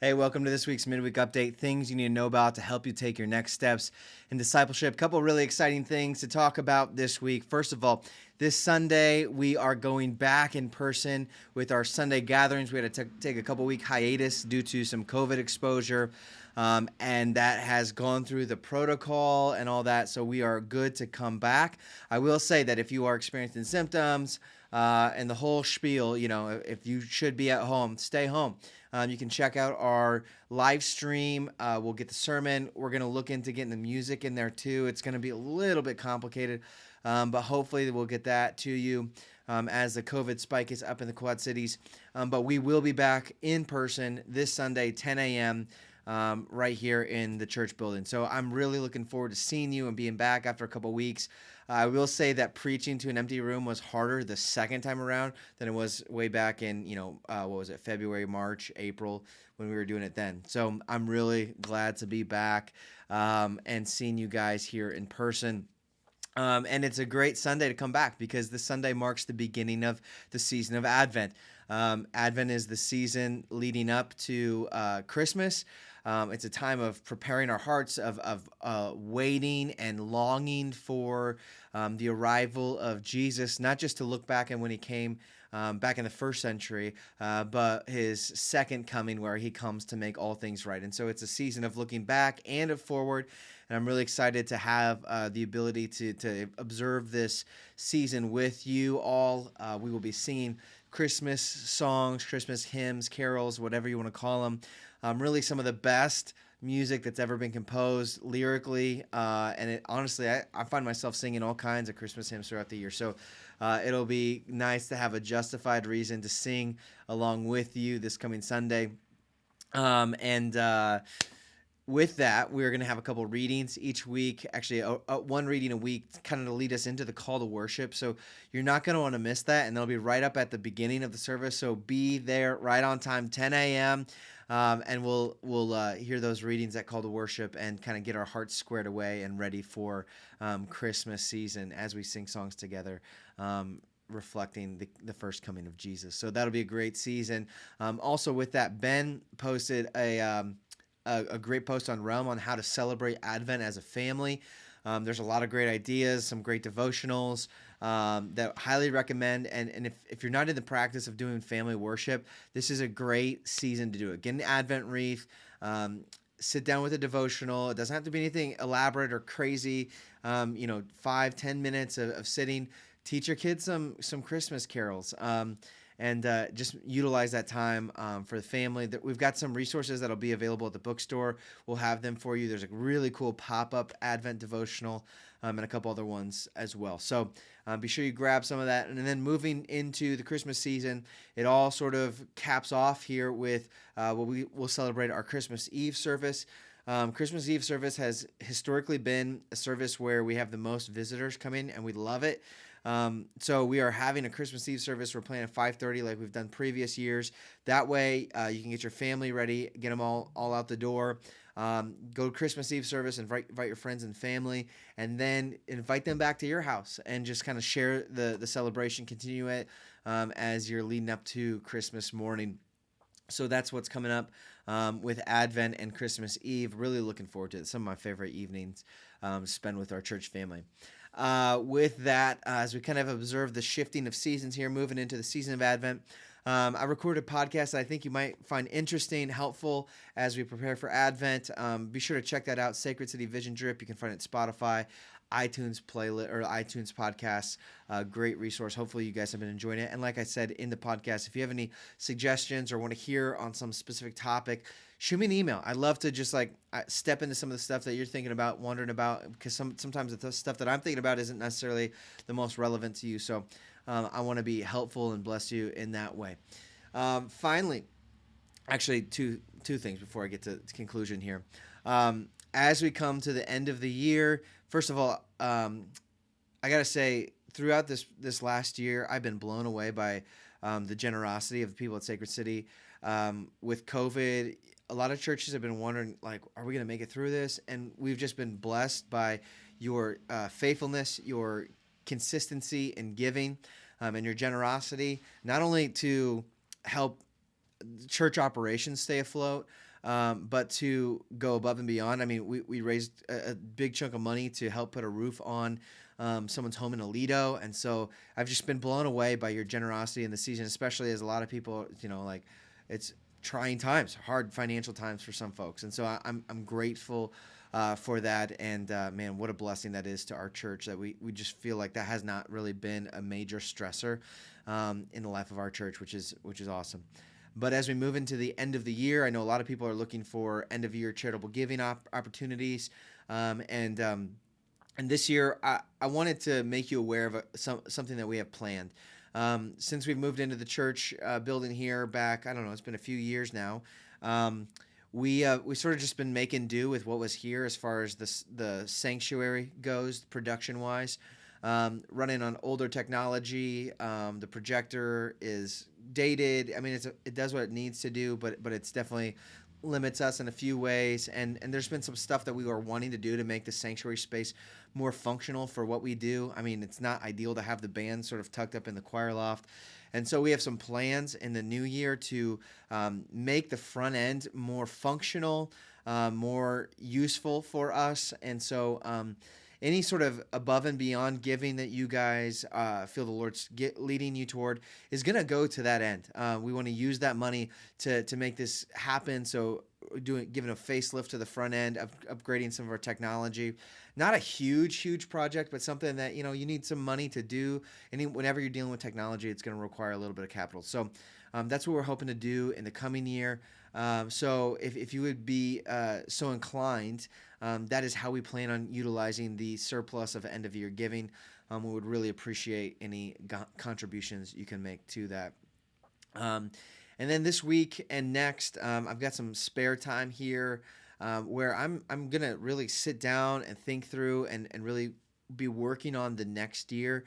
Hey, welcome to this week's Midweek Update. Things you need to know about to help you take your next steps in discipleship. A couple really exciting things to talk about this week. First of all, this Sunday, we are going back in person with our Sunday gatherings. We had to take a couple week hiatus due to some COVID exposure, and that has gone through the protocol and all that. So we are good to come back. I will say that if you are experiencing symptoms, and the whole spiel, if you should be at home, stay home. You can check out our live stream. We'll get the sermon. We're going to look into getting the music in there too. It's going to be a little bit complicated, but hopefully we'll get that to you as the COVID spike is up in the Quad Cities. But we will be back in person this Sunday, 10 a.m. Right here in the church building. So I'm really looking forward to seeing you and being back after a couple weeks. I will say that preaching to an empty room was harder the second time around than it was way back in, what was it, February, March, April, when we were doing it then. So I'm really glad to be back and seeing you guys here in person. And it's a great Sunday to come back because this Sunday marks the beginning of the season of Advent. Advent is the season leading up to Christmas. It's a time of preparing our hearts, of waiting and longing for the arrival of Jesus, not just to look back at when he came back in the first century, but his second coming where he comes to make all things right. And so it's a season of looking back and of forward. And I'm really excited to have the ability to observe this season with you all. We will be singing Christmas songs, Christmas hymns, carols, whatever you want to call them. Really some of the best music that's ever been composed lyrically. And honestly, I find myself singing all kinds of Christmas hymns throughout the year. So it'll be nice to have a justified reason to sing along with you this coming Sunday. With that, we're going to have a couple readings each week, actually one reading a week, kind of to lead us into the call to worship. So you're not going to want to miss that, and they'll be right up at the beginning of the service. So be there right on time, 10 a.m., and we'll hear those readings that call to worship and kind of get our hearts squared away and ready for Christmas season as we sing songs together. Reflecting the first coming of Jesus. So that'll be a great season. Also with that, Ben posted a great post on Realm on how to celebrate Advent as a family. There's a lot of great ideas, some great devotionals that I highly recommend. And if you're not in the practice of doing family worship, this is a great season to do it. Get an Advent wreath. Sit down with a devotional. It doesn't have to be anything elaborate or crazy. 5-10 minutes of sitting. Teach your kids some Christmas carols. And just utilize that time for the family. We've got some resources that'll be available at the bookstore. We'll have them for you. There's a really cool pop-up Advent devotional and a couple other ones as well. So be sure you grab some of that. And then moving into the Christmas season, it all sort of caps off here with what we will celebrate our Christmas Eve service. Christmas Eve service has historically been a service where we have the most visitors come in, and we love it. So we are having a Christmas Eve service. We're playing at 5:30 like we've done previous years. That way you can get your family ready, get them all out the door. Go to Christmas Eve service, invite your friends and family, and then invite them back to your house and just kind of share the celebration, continue it as you're leading up to Christmas morning. So that's what's coming up with Advent and Christmas Eve. Really looking forward to it. Some of my favorite evenings to spend with our church family. With that, as we kind of observe the shifting of seasons here, moving into the season of Advent, I recorded a podcast that I think you might find interesting, helpful as we prepare for Advent. Be sure to check that out, Sacred City Vision Drip. You can find it at Spotify, iTunes playlist or iTunes podcasts. Great resource. Hopefully you guys have been enjoying it. And like I said in the podcast, if you have any suggestions or want to hear on some specific topic, shoot me an email. I'd love to just step into some of the stuff that you're thinking about, wondering about, because sometimes the stuff that I'm thinking about isn't necessarily the most relevant to you. So I want to be helpful and bless you in that way. Finally, actually, two things before I get to conclusion here. As we come to the end of the year, first of all, I got to say, throughout this last year, I've been blown away by the generosity of the people at Sacred City. With COVID, a lot of churches have been wondering, are we going to make it through this? And we've just been blessed by your faithfulness, your consistency in giving, and your generosity, not only to help church operations stay afloat, but to go above and beyond. I mean, we raised a big chunk of money to help put a roof on someone's home in Alito, and so I've just been blown away by your generosity in the season, especially as a lot of people, like it's trying times, hard financial times for some folks, and so I'm grateful for that. And man, what a blessing that is to our church that we just feel like that has not really been a major stressor in the life of our church, which is awesome. But as we move into the end of the year, I know a lot of people are looking for end of year charitable giving opportunities, and this year I wanted to make you aware of something that we have planned. Since we've moved into the church building here back, I don't know, it's been a few years now. Um, we sort of just been making do with what was here as far as the sanctuary goes, production wise. Running on older technology, the projector is dated. I mean, it does what it needs to do, but it's definitely limits us in a few ways. And there's been some stuff that we were wanting to do to make the sanctuary space more functional for what we do. I mean, it's not ideal to have the band sort of tucked up in the choir loft. And so we have some plans in the new year to make the front end more functional, more useful for us. And so any sort of above and beyond giving that you guys feel the Lord's leading you toward is going to go to that end. We want to use that money to make this happen. So giving a facelift to the front end, upgrading some of our technology. Not a huge project, but something that you need some money to do. And whenever you're dealing with technology, it's going to require a little bit of capital. So that's what we're hoping to do in the coming year. So if you would be so inclined, that is how we plan on utilizing the surplus of end of year giving. We would really appreciate any contributions you can make to that. And then this week and next, I've got some spare time here where I'm gonna really sit down and think through and really be working on the next year.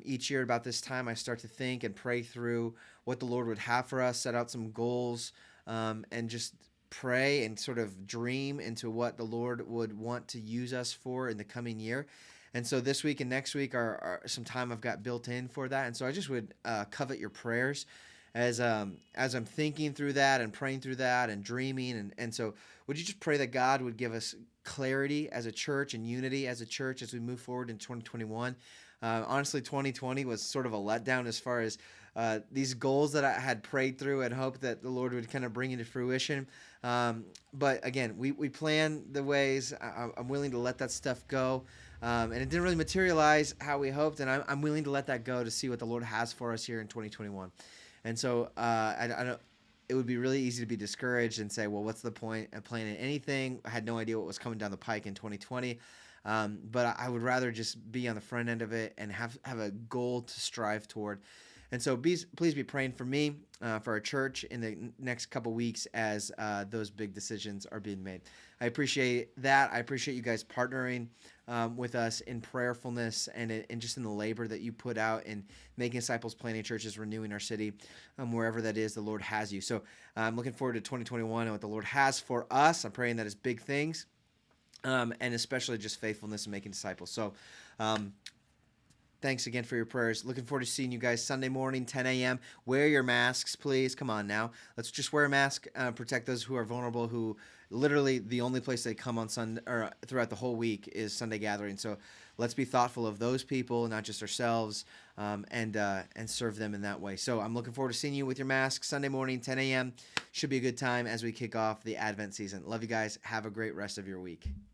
Each year about this time, I start to think and pray through what the Lord would have for us, set out some goals, and just pray and sort of dream into what the Lord would want to use us for in the coming year. And so this week and next week are some time I've got built in for that. And so I just would covet your prayers as I'm thinking through that and praying through that and dreaming. And so would you just pray that God would give us clarity as a church and unity as a church as we move forward in 2021? Honestly, 2020 was sort of a letdown as far as these goals that I had prayed through and hoped that the Lord would kind of bring into fruition. But again, we plan the ways. I'm willing to let that stuff go. And it didn't really materialize how we hoped, and I'm willing to let that go to see what the Lord has for us here in 2021. And so I don't. It would be really easy to be discouraged and say, well, what's the point of planning anything? I had no idea what was coming down the pike in 2020. But I would rather just be on the front end of it and have a goal to strive toward. And so please be praying for me, for our church in the next couple weeks as those big decisions are being made. I appreciate that. I appreciate you guys partnering with us in prayerfulness and just in the labor that you put out in making disciples, planting churches, renewing our city, wherever that is the Lord has you. So I'm looking forward to 2021 and what the Lord has for us. I'm praying that it's big things. And especially just faithfulness and making disciples. So thanks again for your prayers. Looking forward to seeing you guys Sunday morning, 10 a.m. Wear your masks, please. Come on now. Let's just wear a mask. Protect those who are vulnerable, who literally the only place they come on Sunday or throughout the whole week is Sunday gathering. So let's be thoughtful of those people, not just ourselves, and serve them in that way. So I'm looking forward to seeing you with your mask Sunday morning, 10 a.m. Should be a good time as we kick off the Advent season. Love you guys. Have a great rest of your week.